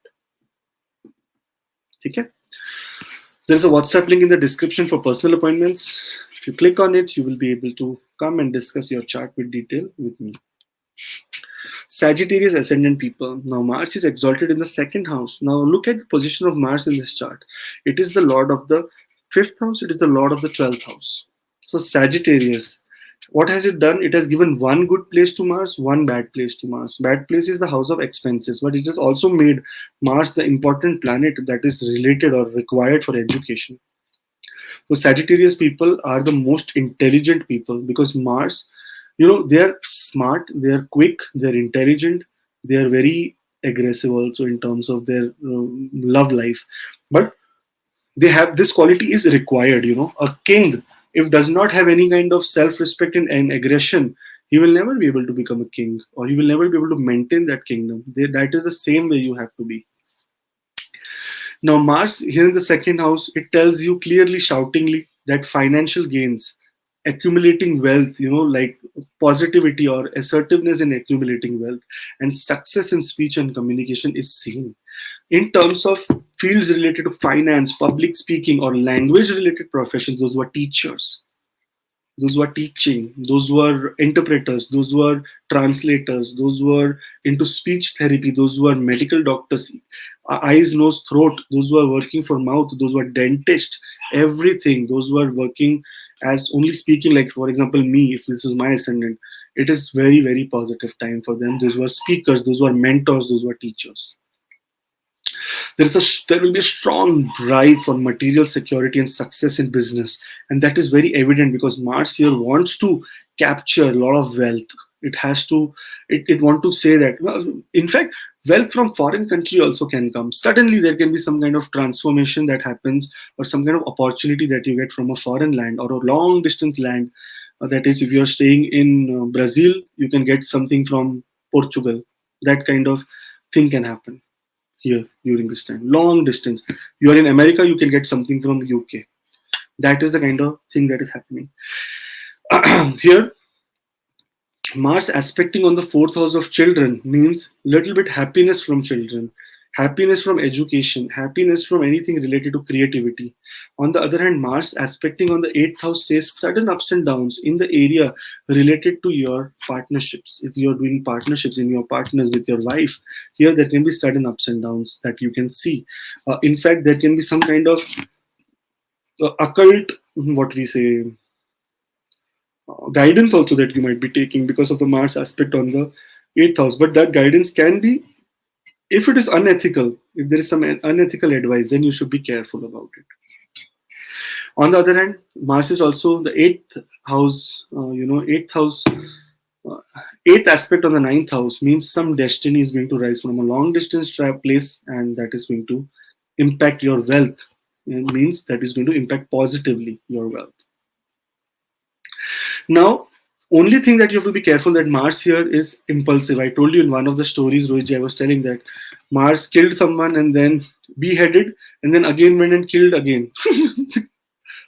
Okay? There is a WhatsApp link in the description for personal appointments. If you click on it, you will be able to come and discuss your chart with detail with me. Sagittarius ascendant people. Now Mars is exalted in the second house. Now look at the position of Mars in this chart. It is the lord of the fifth house. It is the lord of the 12th house. So Sagittarius, What has it done? It has given one good place to Mars, one bad place to Mars. Bad place is the house of expenses, but it has also made Mars the important planet that is related or required for education. So Sagittarius people are the most intelligent people because Mars, they are smart, they are quick, they are intelligent, they are very aggressive also in terms of their love life. But they have this quality is required. A king, if does not have any kind of self-respect and aggression, he will never be able to become a king, or he will never be able to maintain that kingdom. That is the same way you have to be. Now, Mars here in the second house, it tells you clearly, shoutingly, that financial gains, accumulating wealth, like positivity or assertiveness in accumulating wealth, and success in speech and communication is seen. In terms of fields related to finance, public speaking, or language related professions, those who are teachers, those who are teaching, those who are interpreters, those who are translators, those who are into speech therapy, those who are medical doctors, eyes, nose, throat, those who are working for mouth, those who are dentists, everything, those who are working as only speaking, like for example, me, if this is my ascendant, it is very, very positive time for them. Those who are speakers, those who are mentors, those who are teachers. There will be a strong drive for material security and success in business, and that is very evident because Mars here wants to capture a lot of wealth. It has to, it want to say that, well, in fact, wealth from foreign country also can come. Suddenly there can be some kind of transformation that happens, or some kind of opportunity that you get from a foreign land or a long distance land. That is, if you're staying in Brazil, you can get something from Portugal. That kind of thing can happen here during this time. Long distance. You are in America, you can get something from UK. That is the kind of thing that is happening. Here, Mars aspecting on the fourth house of children means little bit happiness from children, happiness from education, happiness from anything related to creativity. On the other hand, Mars aspecting on the eighth house says sudden ups and downs in the area related to your partnerships. If you're doing partnerships in your partners with your wife, here there can be sudden ups and downs that you can see. In fact, there can be some kind of occult, what we say, guidance also that you might be taking because of the Mars aspect on the eighth house. But that guidance can be, if it is unethical, if there is some unethical advice, then you should be careful about it. On the other hand, Mars is also the eighth house, eighth house, uh, eighth aspect on the ninth house means some destiny is going to rise from a long distance place, and that is going to impact your wealth. It means that is going to impact positively your wealth. Now, only thing that you have to be careful that Mars here is impulsive. I told you in one of the stories, Rohitji, I was telling that Mars killed someone and then beheaded and then again went and killed again.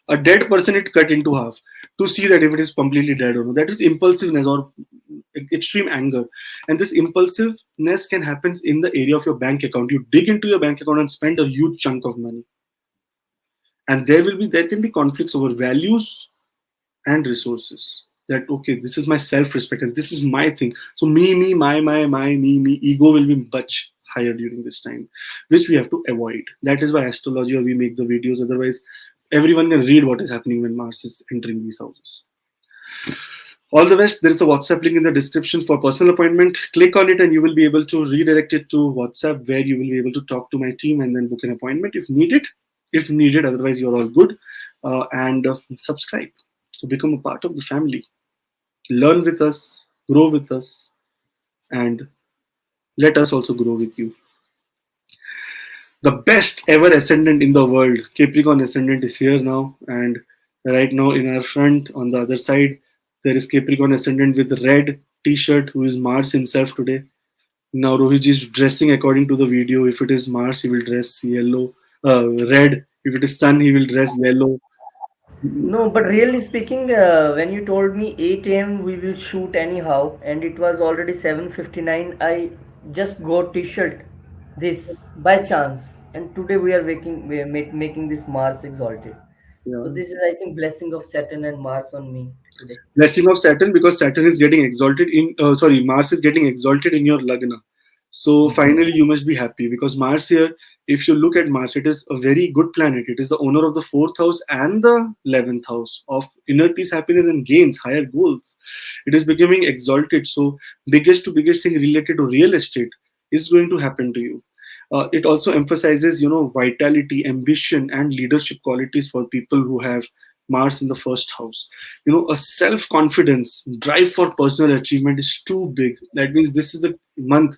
A dead person it cut into half to see that if it is completely dead or not. That is impulsiveness or extreme anger. And this impulsiveness can happen in the area of your bank account. You dig into your bank account and spend a huge chunk of money. And there can be conflicts over values and resources. That okay, this is my self-respect and this is my thing. So me, my, me, ego will be much higher during this time, which we have to avoid. That is why astrology or we make the videos. Otherwise, everyone can read what is happening when Mars is entering these houses. All the best. There is a WhatsApp link in the description for personal appointment. Click on it and you will be able to redirect it to WhatsApp where you will be able to talk to my team and then book an appointment if needed. If needed, otherwise you're all good. And subscribe to become a part of the family. Learn with us, grow with us, and let us also grow with you. The best ever ascendant in the world, Capricorn ascendant, is here now. And right now, in our front, on the other side, there is Capricorn ascendant with red t-shirt, who is Mars himself today. Now Rohit is dressing according to the video. If it is Mars, he will dress yellow, red. If it is Sun, he will dress yellow. No, but really speaking, when you told me 8 a.m. we will shoot anyhow, and it was already 7:59, I just got t-shirt this by chance, and today we are making this Mars exalted. So Yeah. this is, I think, blessing of Saturn and Mars on me today. Blessing of Saturn because Saturn is getting exalted in, sorry, Mars is getting exalted in your Lagna. So Mhm. finally, you must be happy because Mars here If you look at Mars, it is a very good planet. It is the owner of the fourth house and the 11th house of inner peace, happiness, and gains, higher goals. It is becoming exalted. So, biggest to biggest thing related to real estate is going to happen to you. It also emphasizes, vitality, ambition, and leadership qualities for people who have Mars in the first house. A self confidence, drive for personal achievement is too big. That means this is the month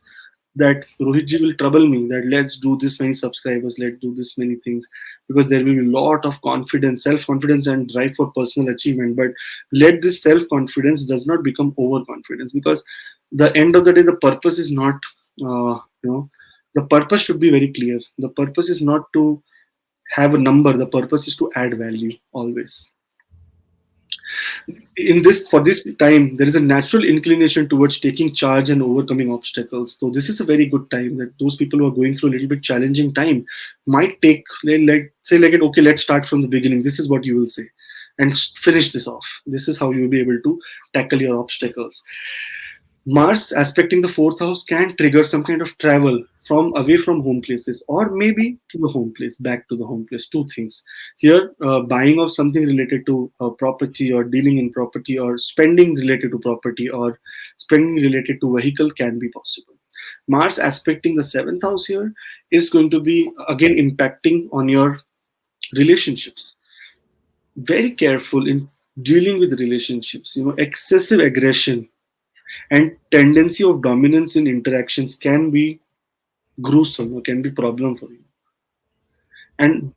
that Rohitji will trouble me that let's do this many subscribers, let's do this many things, because there will be a lot of confidence, self-confidence, and drive for personal achievement. But let this self-confidence does not become overconfidence, because the end of the day, the purpose is not, the purpose should be very clear. The purpose is not to have a number. The purpose is to add value always. In this For this time, there is a natural inclination towards taking charge and overcoming obstacles. So this is a very good time that those people who are going through a little bit challenging time might take, like say like it, okay, let's start from the beginning. This is what you will say, and finish this off. This is how you will be able to tackle your obstacles. Mars aspecting the fourth house can trigger some kind of travel from away from home places, or maybe to the home place, back to the home place. Two things here: buying of something related to property, or dealing in property, or spending related to property, or spending related to vehicle can be possible. Mars aspecting the seventh house here is going to be again impacting on your relationships. Very careful in dealing with relationships. Excessive aggression and tendency of dominance in interactions can be gruesome or can be problem for you. And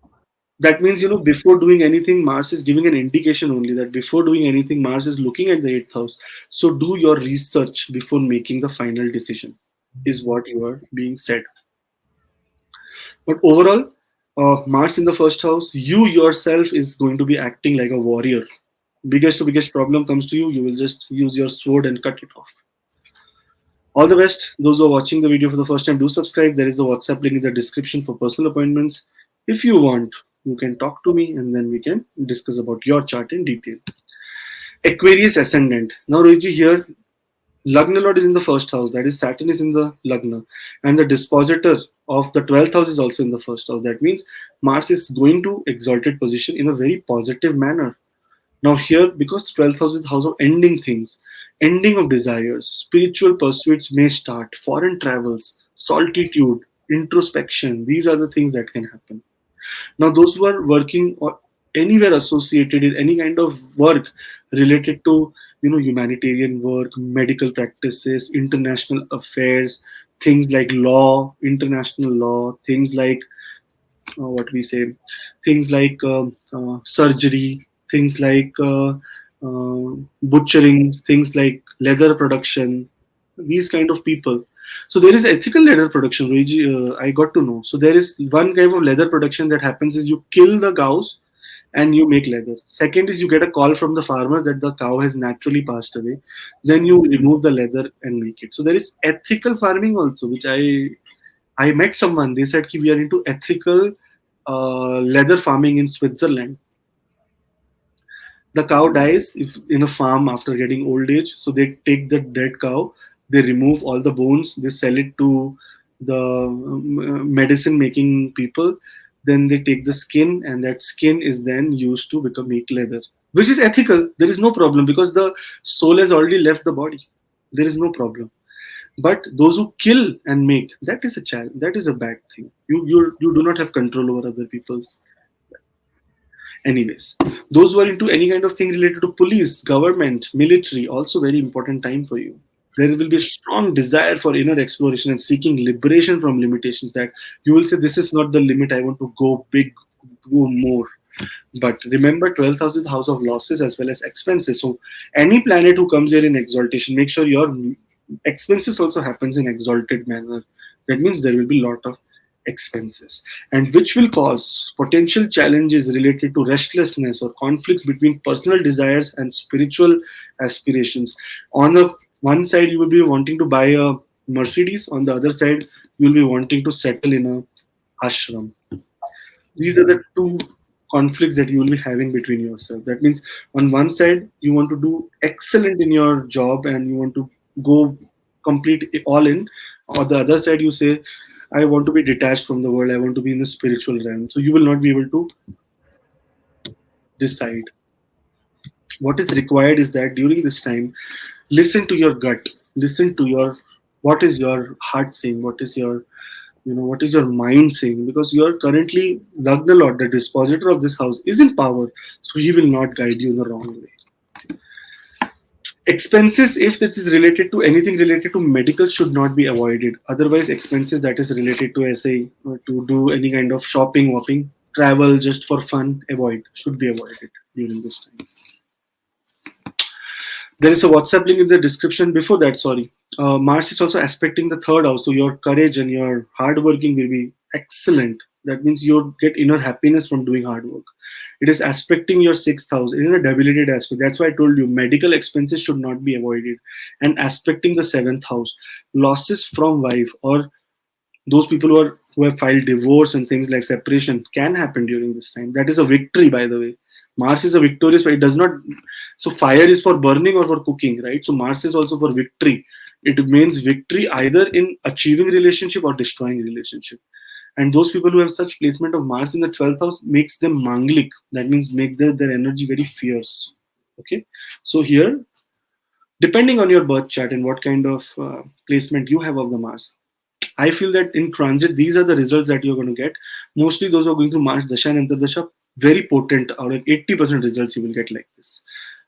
that means, before doing anything, Mars is giving an indication only that before doing anything, Mars is looking at the eighth house. So do your research before making the final decision, is what you are being said. But overall, Mars in the first house, you yourself is going to be acting like a warrior. Biggest to biggest problem comes to you, you will just use your sword and cut it off. All the best. Those who are watching the video for the first time, do subscribe. There is a WhatsApp link in the description for personal appointments. If you want, you can talk to me and then we can discuss about your chart in detail. Aquarius ascendant. Now, Rohitji, here, Lagna Lord is in the first house. That is, Saturn is in the Lagna. And the dispositor of the 12th house is also in the first house. That means Mars is going to exalted position in a very positive manner. Now here, because the 12th house is the house of ending things, ending of desires, spiritual pursuits may start, foreign travels, solitude, introspection. These are the things that can happen. Now those who are working or anywhere associated in any kind of work related to humanitarian work, medical practices, international affairs, things like law, international law, things like what we say, things like surgery, things like butchering, things like leather production, these kind of people. So there is ethical leather production, I got to know. So there is one kind of leather production that happens is you kill the cows and you make leather. Second is you get a call from the farmers that the cow has naturally passed away. Then you remove the leather and make it. So there is ethical farming also, which I met someone. They said we are into ethical leather farming in Switzerland. The cow dies if in a farm after getting old age, so they take the dead cow, they remove all the bones, they sell it to the medicine making people. Then they take the skin, and that skin is then used to become make leather, which is ethical. There is no problem because the soul has already left the body. There is no problem. But those who kill and make, that is a challenge. That is a bad thing. You do not have control over other people's. Anyways, those who are into any kind of thing related to police, government, military, also very important time for you. There will be a strong desire for inner exploration and seeking liberation from limitations, that you will say, this is not the limit, I want to go big, go more. But remember, 12th house is the house of losses as well as expenses. So any planet who comes here in exaltation, make sure your expenses also happens in exalted manner. That means there will be a lot of expenses, and which will cause potential challenges related to restlessness or conflicts between personal desires and spiritual aspirations. On the one side, you will be wanting to buy a Mercedes. On the other side, you will be wanting to settle in a ashram. These are the two conflicts that you will be having between yourself. That means on one side, you want to do excellent in your job and you want to go complete all in. On the other side, you say, I want to be detached from the world, I want to be in the spiritual realm. So you will not be able to decide. What is required is that during this time, listen to your gut, listen to your, what is your heart saying, what is your, what is your mind saying, because you are currently Lagna Lord, the dispositor of this house, is in power, so he will not guide you in the wrong way. Expenses, if this is related to anything related to medical, should not be avoided. Otherwise, expenses that is related to SA, or to do any kind of shopping, whopping, travel just for fun, should be avoided during this time. There is a WhatsApp link in the description. Before that, sorry, Mars is also aspecting the third house, so your courage and your hard working will be excellent. That means you'll get inner happiness from doing hard work. It is aspecting your sixth house in a debilitated aspect. That's why I told you medical expenses should not be avoided. And aspecting the seventh house, losses from wife, or those people who have filed divorce and things like separation can happen during this time. That is a victory, by the way. Mars is a victorious, but it does not. So fire is for burning or for cooking, right? So Mars is also for victory. It means victory either in achieving relationship or destroying relationship. And those people who have such placement of Mars in the 12th house makes them manglik. That means make their energy very fierce. Okay. So here, depending on your birth chart and what kind of placement you have of the Mars, I feel that in transit, these are the results that you're going to get. Mostly those who are going through Mars Dasha and Antardasha, very potent, or like 80% results you will get like this.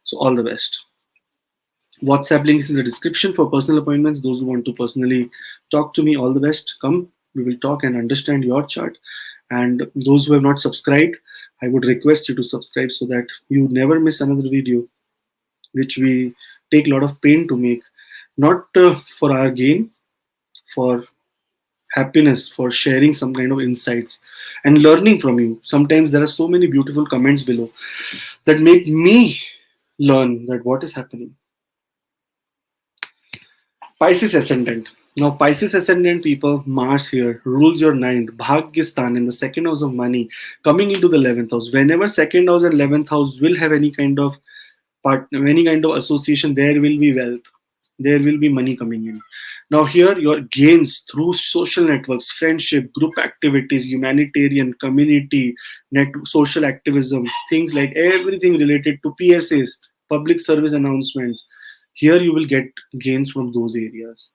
So all the best. WhatsApp link is in the description for personal appointments. Those who want to personally talk to me, all the best. Come, we will talk and understand your chart. And those who have not subscribed, I would request you to subscribe so that you never miss another video, which we take a lot of pain to make, not for our gain, for happiness, for sharing some kind of insights and learning from you. Sometimes there are so many beautiful comments below that make me learn that what is happening. Pisces ascendant. Now, Pisces ascendant people, Mars here rules your ninth, Bhagyastan, in the second house of money, coming into the 11th house. Whenever second house and 11th house will have any kind of any kind of association, there will be wealth, there will be money coming in. Now here your gains through social networks, friendship, group activities, humanitarian, community, social activism, things like everything related to PSAs, public service announcements, here you will get gains from those areas.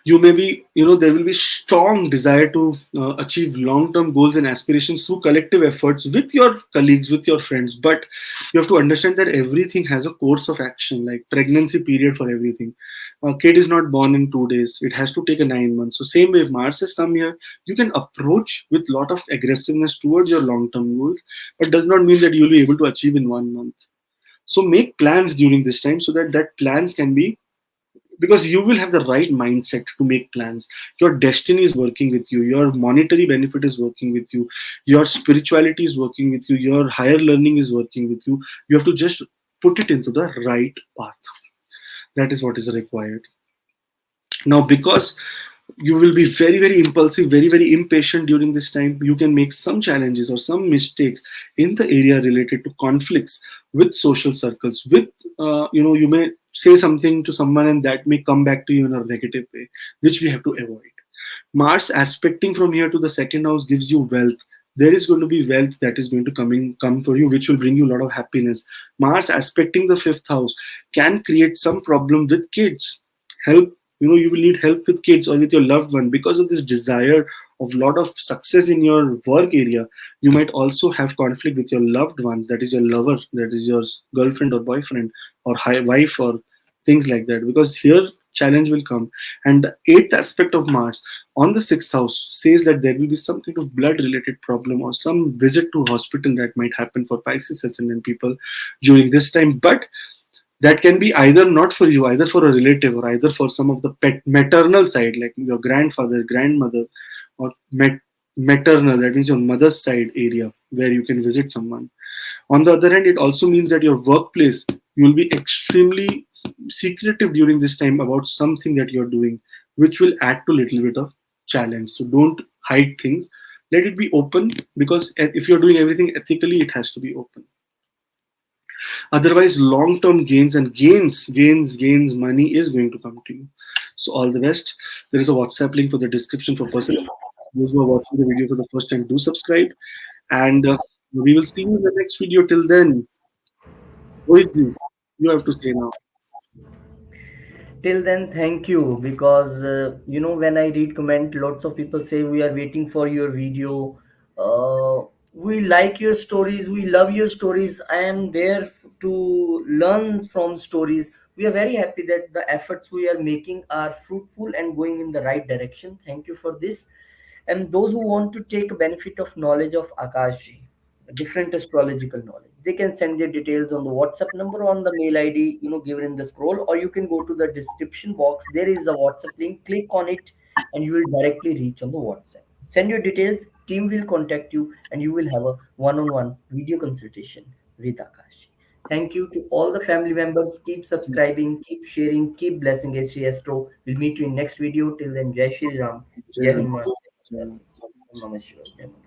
You may be, there will be strong desire to achieve long-term goals and aspirations through collective efforts with your colleagues, with your friends, but you have to understand that everything has a course of action, like pregnancy period for everything. A kid is not born in 2 days, it has to take a 9 months. So same way, if Mars has come here, you can approach with lot of aggressiveness towards your long-term goals, but does not mean that you'll be able to achieve in 1 month. So make plans during this time so that plans can be, because you will have the right mindset to make plans. Your destiny is working with you, your monetary benefit is working with you, your spirituality is working with you, your higher learning is working with you. You have to just put it into the right path. That is what is required. Now, because you will be very, very impulsive, very, very impatient during this time, you can make some challenges or some mistakes in the area related to conflicts with social circles, with you may say something to someone and that may come back to you in a negative way, which we have to avoid. Mars aspecting from here to the second house gives you wealth. There is going to be wealth that is going to come for you, which will bring you a lot of happiness. Mars aspecting the fifth house can create some problem with kids. Help, you will need help with kids or with your loved one because of this desire of lot of success in your work area. You might also have conflict with your loved ones, that is your lover, that is your girlfriend or boyfriend or wife or things like that, because here challenge will come. And the eighth aspect of Mars on the sixth house says that there will be some kind of blood related problem or some visit to hospital that might happen for Pisces ascendant people during this time. But that can be either not for you, either for a relative, or either for some of the maternal side, like your grandfather, grandmother, or maternal, that means your mother's side area where you can visit someone. On the other hand, it also means that your workplace, you will be extremely secretive during this time about something that you're doing, which will add to a little bit of challenge. So don't hide things. Let it be open, because if you're doing everything ethically, it has to be open. Otherwise, long-term gains and gains money is going to come to you. So all the best. There is a WhatsApp link for the description for person. Those who are watching the video for the first time, do subscribe. And we will see you in the next video. Till then, Rohit, you have to say now. Till then, thank you, because when I read comment, lots of people say we are waiting for your video. We like your stories, we love your stories. I am there to learn from stories. We are very happy that the efforts we are making are fruitful and going in the right direction. Thank you for this. And those who want to take benefit of knowledge of Akashji, different astrological knowledge, they can send their details on the WhatsApp number, on the mail ID, given in the scroll, or you can go to the description box. There is a WhatsApp link. Click on it, and you will directly reach on the WhatsApp. Send your details. Team will contact you, and you will have a one-on-one video consultation with Akashji. Thank you to all the family members. Keep subscribing, keep sharing, keep blessing SG Astro. We'll meet you in next video. Till then, Jai Shri Ram, Jai Jai Hind. Hanuman, Jai Jai Hind. Namah Shivaya. Jai Mani.